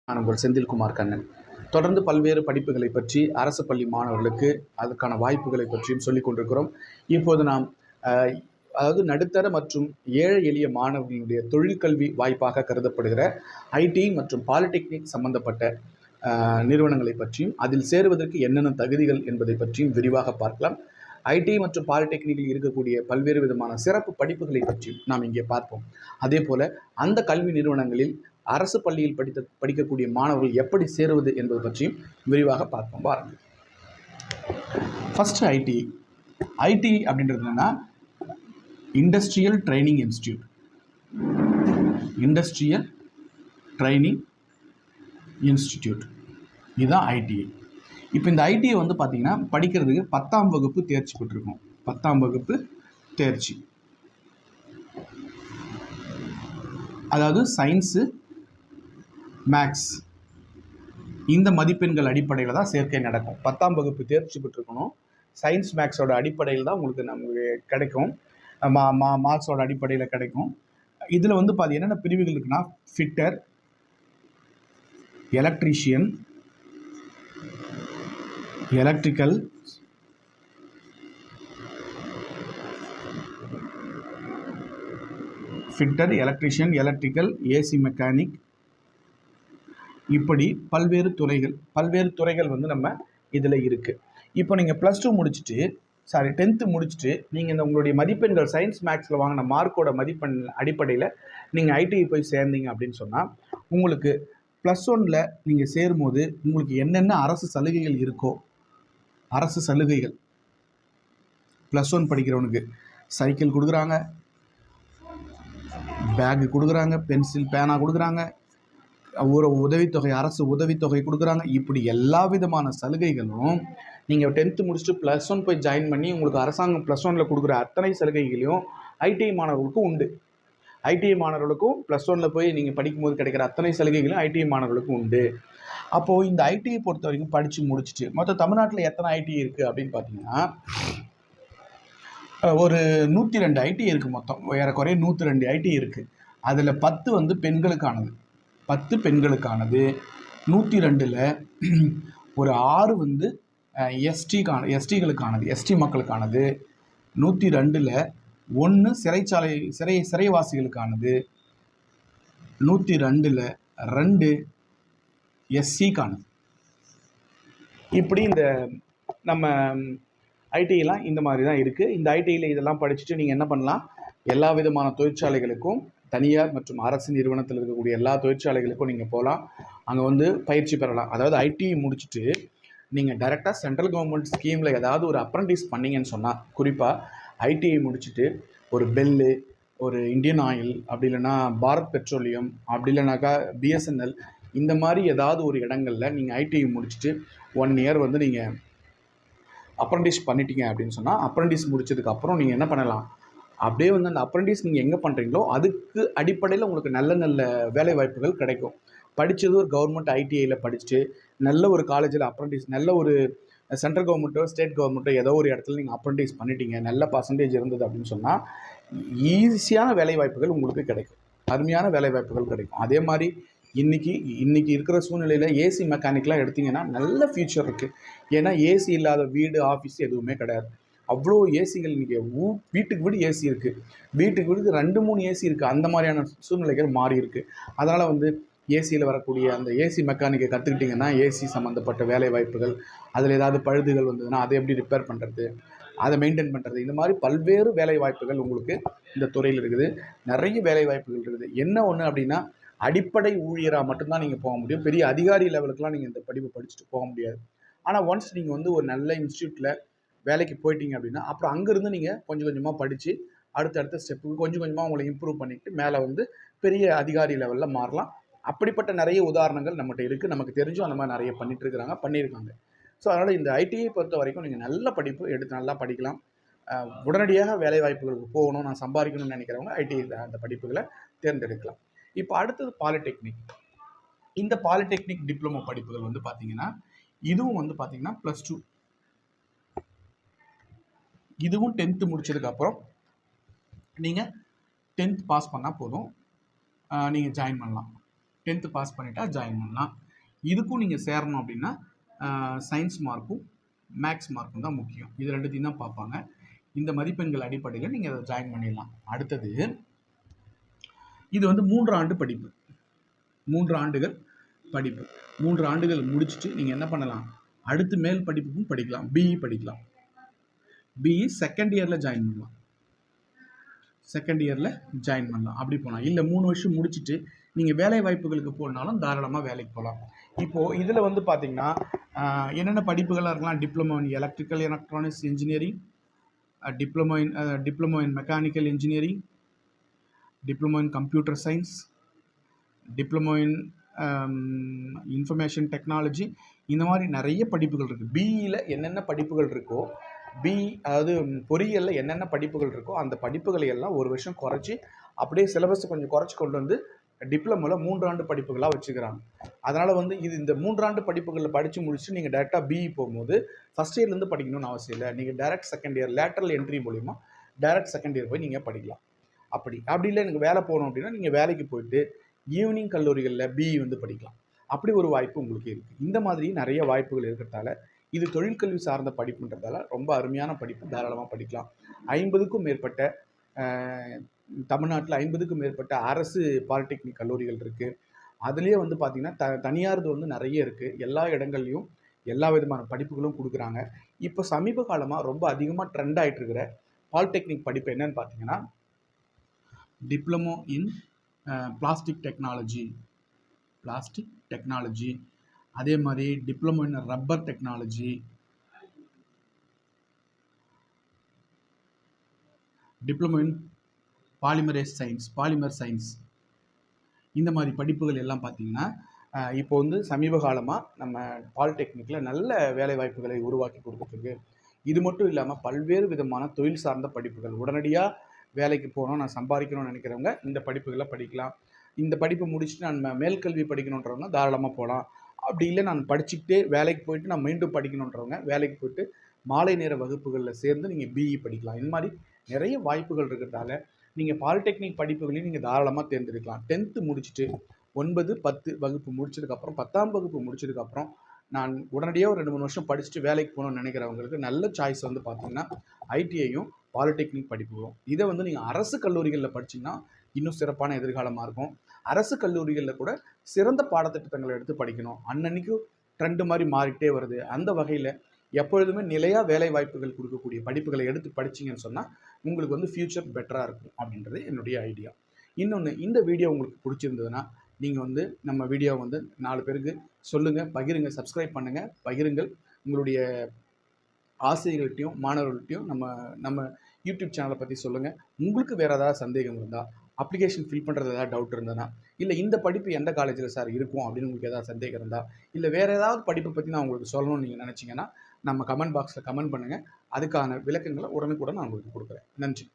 நான் உங்கள் செந்தில்குமார் கண்ணன். தொடர்ந்து பல்வேறு படிப்புகளை பற்றி அரசு பள்ளி மாணவர்களுக்கு அதுக்கான வாய்ப்புகளை பற்றியும் சொல்லிக் கொண்டிருக்கிறோம். இப்போது நாம் அதாவது நடுத்தர மற்றும் ஏழை எளிய மாணவர்களுடைய தொழிற்கல்வி வாய்ப்பாக கருதப்படுகிற ஐடி மற்றும் பாலிடெக்னிக் சம்பந்தப்பட்ட நிறுவனங்களை பற்றியும் அதில் சேருவதற்கு என்னென்ன தகுதிகள் என்பதை பற்றியும் விரிவாக பார்க்கலாம். ஐடி மற்றும் பாலிடெக்னிக்கில் இருக்கக்கூடிய பல்வேறு விதமான சிறப்பு படிப்புகளை பற்றியும் நாம் இங்கே பார்ப்போம். அதே போல் அந்த கல்வி நிறுவனங்களில் அரசு பள்ளியில் படிக்கக்கூடிய மாணவர்கள் எப்படி சேருவது என்பது பற்றியும் விரிவாக பார்ப்போம். பாருங்கள். ஃபஸ்ட்டு ஐடி அப்படின்றது என்னன்னா industrial training institute. Industrial training institute இதுதான் ஐடிஐ. இப்போ இந்த ஐடிஐ வந்து பார்த்திங்கன்னா படிக்கிறதுக்கு 10ஆம் வகுப்பு தேர்ச்சி பெற்றிருக்கோம். 10ஆம் வகுப்பு தேர்ச்சி, அதாவது சயின்ஸு மேக்ஸ் இந்த மதிப்பெண்கள் அடிப்படையில் தான் சேர்க்கை நடக்கும். 10ஆம் வகுப்பு தேர்ச்சி பெற்றிருக்கணும். சயின்ஸ் மேக்ஸோட அடிப்படையில் தான் உங்களுக்கு நமக்கு கிடைக்கும். மார்க்ஸோட அடிப்படையில் கிடைக்கும். இதில் வந்து என்னென்ன பிரிவுகள் இருக்குன்னா fitter, electrician, electrical, fitter, electrician, electrical, AC mechanic, இப்படி பல்வேறு துறைகள் வந்து நம்ம இதில் இருக்குது. இப்போ நீங்கள் +2 முடிச்சுட்டு 10th முடிச்சுட்டு நீங்கள் இந்த உங்களுடைய மதிப்பெண்கள் சயின்ஸ் மேக்ஸில் வாங்கின மார்க்கோட மதிப்பெண் அடிப்படையில் நீங்கள் ஐடிஐ போய் சேர்ந்தீங்க அப்படின்னு சொன்னால் உங்களுக்கு +1 நீங்கள் சேரும்போது உங்களுக்கு என்னென்ன அரசு சலுகைகள் இருக்கோ, அரசு சலுகைகள் +1 படிக்கிறவனுக்கு சைக்கிள் கொடுக்குறாங்க, பேக்கு கொடுக்குறாங்க, பென்சில் பேனா கொடுக்குறாங்க, ஒரு உதவித்தொகை, அரசு உதவித்தொகை கொடுக்குறாங்க. இப்படி எல்லா விதமான சலுகைகளும் நீங்கள் 10th முடிச்சுட்டு +1 போய் ஜாயின் பண்ணி உங்களுக்கு அரசாங்கம் +1 கொடுக்குற அத்தனை சலுகைகளையும் ஐடிஐ மாணவர்களுக்கும் உண்டு. ஐடிஐ மாணவர்களுக்கும் +1 போய் நீங்கள் படிக்கும்போது கிடைக்கிற அத்தனை சலுகைகளும் ஐடிஐ மாணவர்களுக்கும் உண்டு. அப்போது இந்த ஐடிஐ பொறுத்த வரைக்கும் படித்து முடிச்சுட்டு மொத்தம் தமிழ்நாட்டில் எத்தனை ஐடிஐ இருக்குது அப்படின்னு பார்த்தீங்கன்னா ஒரு 102 ஐடிஐ இருக்குது. மொத்தம் ஏறக்குறைய 102 ஐடிஐ இருக்குது. அதில் 10 வந்து பெண்களுக்கானது. 10 பெண்களுக்கானது. 102ல் ஒரு 6 வந்து எஸ்டிகளுக்கானது, எஸ்டி மக்களுக்கானது. 102ல் 1 சிறைவாசிகளுக்கானது. 102ல் 2 எஸ்சிக்கானது. இப்படி இந்த நம்ம ஐடிஐலாம் இந்த மாதிரி தான் இருக்குது. இந்த ஐடிஐயில் இதெல்லாம் படிச்சுட்டு நீங்கள் என்ன பண்ணலாம், எல்லா விதமான தொழிற்சாலைகளுக்கும் தனியார் மற்றும் அரசு நிறுவனத்தில் இருக்கக்கூடிய எல்லா தொழிற்சாலைகளுக்கும் நீங்கள் போகலாம். அங்கே வந்து பயிற்சி பெறலாம். அதாவது ஐடிஐ முடிச்சுட்டு நீங்கள் டைரெக்டாக சென்ட்ரல் கவர்மெண்ட் ஸ்கீமில் ஏதாவது ஒரு அப்ரண்டிஸ் பண்ணிங்கன்னு சொன்னால், குறிப்பாக ஐடிஐ முடிச்சுட்டு ஒரு பெல்லு, ஒரு இந்தியன் ஆயில், அப்படி இல்லைன்னா பாரத் பெட்ரோலியம், அப்படி இல்லைனாக்கா பிஎஸ்என்எல், இந்த மாதிரி ஏதாவது ஒரு இடங்களில் நீங்கள் ஐடிஐ முடிச்சுட்டு 1 இயர் வந்து நீங்கள் அப்ரண்டிஸ் பண்ணிட்டீங்க அப்படின்னு சொன்னால், அப்ரண்டிஸ் முடிச்சதுக்கப்புறம் நீங்கள் என்ன பண்ணலாம், அப்படியே வந்து அந்த அப்ரண்டிஸ் நீங்கள் எங்கே பண்ணுறீங்களோ அதுக்கு அடிப்படையில் உங்களுக்கு நல்ல வேலை வாய்ப்புகள் கிடைக்கும். படித்தது ஒரு கவர்மெண்ட் ஐடிஐயில் படிச்சுட்டு நல்ல ஒரு காலேஜில் அப்ரண்டிஸ், நல்ல ஒரு சென்ட்ரல் கவர்மெண்ட்டோ ஸ்டேட் கவர்மெண்ட்டோ ஏதோ ஒரு இடத்துல நீங்கள் அப்ரண்டிஸ் பண்ணிட்டீங்க, நல்ல பர்சன்டேஜ் இருந்தது அப்படின்னு சொன்னால் ஈஸியான வேலை வாய்ப்புகள் உங்களுக்கு கிடைக்கும். அருமையான வேலை வாய்ப்புகள் கிடைக்கும். அதே மாதிரி இன்றைக்கி இருக்கிற சூழ்நிலையில் ஏசி மெக்கானிக்லாம் எடுத்திங்கன்னா நல்ல ஃப்யூச்சர் இருக்குது. ஏன்னா ஏசி இல்லாத வீடு, ஆஃபீஸ் எதுவுமே கிடையாது. அவ்வளோ ஏசிகள் இன்றைக்கி வீட்டுக்கு வீடு ஏசி இருக்குது. வீட்டுக்கு வீடு 2-3 ஏசி இருக்குது. அந்த மாதிரியான சூழ்நிலைகள் மாறி இருக்குது. அதனால் வந்து ஏசியில் வரக்கூடிய அந்த ஏசி மெக்கானிக்கை கற்றுக்கிட்டிங்கன்னா ஏசி சம்மந்தப்பட்ட வேலை வாய்ப்புகள், அதில் ஏதாவது பழுதுகள் வந்ததுன்னா அதை எப்படி ரிப்பேர் பண்ணுறது, அதை மெயின்டைன் பண்ணுறது, இந்த மாதிரி பல்வேறு வேலை வாய்ப்புகள் உங்களுக்கு இந்த துறையில் இருக்குது. நிறைய வேலை வாய்ப்புகள் இருக்குது. என்ன ஒன்று அப்படின்னா அடிப்படை ஊழியராக மட்டும்தான் நீங்கள் போக முடியும். பெரிய அதிகாரி லெவலுக்குலாம் நீங்கள் இந்த படிப்பு படிச்சுட்டு போக முடியாது. ஆனால் ஒன்ஸ் நீங்கள் வந்து ஒரு நல்ல இன்ஸ்டியூட்டில் வேலைக்கு போயிட்டீங்க அப்படின்னா அப்புறம் அங்கேருந்து நீங்கள் கொஞ்சம் கொஞ்சமாக படித்து அடுத்தடுத்த ஸ்டெப்புக்கு கொஞ்சம் கொஞ்சமாக உங்களை இம்ப்ரூவ் பண்ணிவிட்டு மேலே வந்து பெரிய அதிகாரி லெவலில் மாறலாம். அப்படிப்பட்ட நிறைய உதாரணங்கள் நம்மகிட்ட இருக்குது. நமக்கு தெரிஞ்சும் அந்த மாதிரி நிறைய பண்ணியிருக்காங்க. ஸோ அதனால் இந்த ஐடிஐ பொறுத்த வரைக்கும் நீங்கள் நல்ல படிப்பு எடுத்து நல்லா படிக்கலாம். உடனடியாக வேலை வாய்ப்புகளுக்கு போகணும், நான் சம்பாதிக்கணும்னு நினைக்கிறவங்க ஐடிஐ அந்த படிப்புகளை தேர்ந்தெடுக்கலாம். இப்போ அடுத்தது பாலிடெக்னிக். இந்த பாலிடெக்னிக் டிப்ளமோ படிப்புகள் வந்து பார்த்தீங்கன்னா இதுவும் வந்து பார்த்தீங்கன்னா +2, இதுவும் 10th முடிச்சதுக்கப்புறம் நீங்கள் 10th பாஸ் பண்ணால் போதும், நீங்கள் ஜாயின் பண்ணலாம். 10th பாஸ் பண்ணிட்டா ஜாயின் பண்ணலாம். இதுக்கும் நீங்கள் சேரணும் அப்படின்னா சயின்ஸ் மார்க்கும் மேக்ஸ் மார்க்கும் தான் முக்கியம். இது ரெண்டுத்தையும் தான் பார்ப்பாங்க. இந்த மதிப்பெண்கள் அடிப்படையில் நீங்கள் அதை ஜாயின் பண்ணிடலாம். அடுத்தது இது வந்து 3 ஆண்டு படிப்பு. 3 ஆண்டுகள் படிப்பு. 3 ஆண்டுகள் முடிச்சுட்டு நீங்கள் என்ன பண்ணலாம், அடுத்து மேல் படிப்புக்கும் படிக்கலாம். பிஇ படிக்கலாம். பிஇ செகண்ட் இயரில் ஜாயின் பண்ணலாம். செகண்ட் இயரில் ஜாயின் பண்ணலாம். அப்படி போகலாம். இல்லை 3 வருஷம் முடிச்சுட்டு நீங்கள் வேலை வாய்ப்புகளுக்கு போனாலும் தாராளமாக வேலைக்கு போகலாம். இப்போது இதில் வந்து பார்த்தீங்கன்னா என்னென்ன படிப்புகளாக இருக்கலாம், diploma in electrical electronics engineering, diploma in mechanical engineering, diploma in computer science, diploma in information technology. இந்த மாதிரி நிறைய படிப்புகள் இருக்குது. பிஇயில் என்னென்ன படிப்புகள் இருக்கோ, அதாவது பொறியியலில் என்னென்ன படிப்புகள் இருக்கோ அந்த படிப்புகளை எல்லாம் ஒரு வருஷம் குறைச்சி அப்படியே சிலபஸ் கொஞ்சம் குறைச்சி கொண்டு வந்து டிப்ளமோவில் 3 ஆண்டு படிப்புகளாக வச்சுக்கிறாங்க. அதனால் வந்து இந்த 3 ஆண்டு படிப்புகளில் படித்து முடிச்சுட்டு நீங்கள் டேரெக்டாக பிஇ போகும்போது ஃபஸ்ட் இயர்லேருந்து படிக்கணும்னு அவசியம் இல்லை. நீங்கள் direct second year lateral entry மூலிமா டேரெக்ட் செகண்ட் இயர் போய் நீங்கள் படிக்கலாம். அப்படி இல்லை எனக்கு வேலை போகணும் அப்படின்னா நீங்கள் வேலைக்கு போயிட்டு ஈவினிங் கல்லூரிகளில் பிஇ வந்து படிக்கலாம். அப்படி ஒரு வாய்ப்பு உங்களுக்கு இருக்குது. இந்த மாதிரி நிறைய வாய்ப்புகள் இருக்கிறதால இது தொழிற்கல்வி சார்ந்த படிப்புன்றதால ரொம்ப அருமையான படிப்பு, தாராளமாக படிக்கலாம். 50க்கும் மேற்பட்ட தமிழ்நாட்டில் 50க்கும் மேற்பட்ட அரசு பாலிடெக்னிக் கல்லூரிகள் இருக்குது. அதுலேயே வந்து பார்த்திங்கன்னா தனியார்து வந்து நிறைய இருக்குது. எல்லா இடங்கள்லையும் எல்லா விதமான படிப்புகளும் கொடுக்குறாங்க. இப்போ சமீப காலமாக ரொம்ப அதிகமாக ட்ரெண்ட் ஆகிட்டு இருக்கிற பாலிடெக்னிக் படிப்பு என்னன்னு பார்த்தீங்கன்னா டிப்ளமோ இன் பிளாஸ்டிக் டெக்னாலஜி, அதே மாதிரி diploma in rubber technology, diploma in polymer science. இந்த மாதிரி படிப்புகள் எல்லாம் பார்த்திங்கன்னா இப்போ வந்து சமீப காலமாக நம்ம பாலிடெக்னிக்கில் நல்ல வேலைவாய்ப்புகளை உருவாக்கி கொடுத்துருக்கு. இது மட்டும் இல்லாமல் பல்வேறு விதமான தொழில் சார்ந்த படிப்புகள், உடனடியாக வேலைக்கு போகணும், நான் சம்பாதிக்கணும்னு நினைக்கிறவங்க இந்த படிப்புகளை படிக்கலாம். இந்த படிப்பு முடிச்சுட்டு நான் மேல்கல்வி படிக்கணுன்றவங்க தாராளமாக போகலாம். அப்படி இல்லை நான் படிச்சுக்கிட்டே வேலைக்கு போயிட்டு நான் மீண்டும் படிக்கணுன்றவங்க வேலைக்கு போயிட்டு மாலை நேர வகுப்புகளில் சேர்ந்து நீங்கள் பிஇ படிக்கலாம். இந்த மாதிரி நிறைய வாய்ப்புகள் இருக்கிறதால நீங்கள் பாலிடெக்னிக் படிப்புகளையும் நீங்கள் தாராளமாக தேர்ந்தெடுக்கலாம். 10th முடிச்சுட்டு 9, 10 வகுப்பு முடிச்சதுக்கப்புறம் 10ஆம் வகுப்பு முடிச்சதுக்கப்புறம் நான் உடனடியாக ஒரு 2-3 வருஷம் படிச்சுட்டு வேலைக்கு போகணும்னு நினைக்கிறவங்களுக்கு நல்ல சாய்ஸ் வந்து பார்த்திங்கன்னா ஐடிஐயும் பாலிடெக்னிக் படிப்புகளும். இதை வந்து நீங்கள் அரசு கல்லூரிகளில் படிச்சிங்கன்னா இன்னும் சிறப்பான எதிர்காலமாக இருக்கும். அரசு கல்லூரிகளில் கூட சிறந்த பாடத்திட்டங்களை எடுத்து படிக்கணும். அன்னன்னைக்கு ட்ரெண்டு மாதிரி மாறிக்கிட்டே வருது. அந்த வகையில் எப்பொழுதுமே நிலையாக வேலை வாய்ப்புகள் கொடுக்கக்கூடிய படிப்புகளை எடுத்து படிச்சிங்கன்னு சொன்னால் உங்களுக்கு வந்து ஃப்யூச்சர் பெட்டராக இருக்கும் அப்படின்றது என்னுடைய ஐடியா. இன்னொன்று, இந்த வீடியோ உங்களுக்கு பிடிச்சிருந்ததுன்னா நீங்கள் வந்து நம்ம வீடியோவை வந்து 4 பேருக்கு சொல்லுங்கள், பகிருங்க, சப்ஸ்கிரைப் பண்ணுங்கள், பகிருங்கள். உங்களுடைய ஆசிரியர்கள்ட்டையும் மாணவர்கள்ட்டையும் நம்ம யூடியூப் சேனலை பற்றி சொல்லுங்கள். உங்களுக்கு வேறு ஏதாவது சந்தேகம் இருந்தால், அப்ளிகேஷன் ஃபில் பண்ணுறது ஏதாவது டவுட் இருந்ததுன்னா, இல்லை இந்த படிப்பு எந்த காலேஜில் சார் இருக்கும் அப்படின்னு உங்களுக்கு ஏதாவது சந்தேகம் இருந்தால், இல்லை வேறு ஏதாவது படிப்பை பற்றி நான் உங்களுக்கு சொல்லணும்னு நீங்கள் நினச்சிங்கன்னா நம்ம கமெண்ட் பாக்ஸில் கமெண்ட் பண்ணுங்கள். அதுக்கான விளக்கங்களை உடனுக்குடன் நான் உங்களுக்கு கொடுக்குறேன். நன்றி.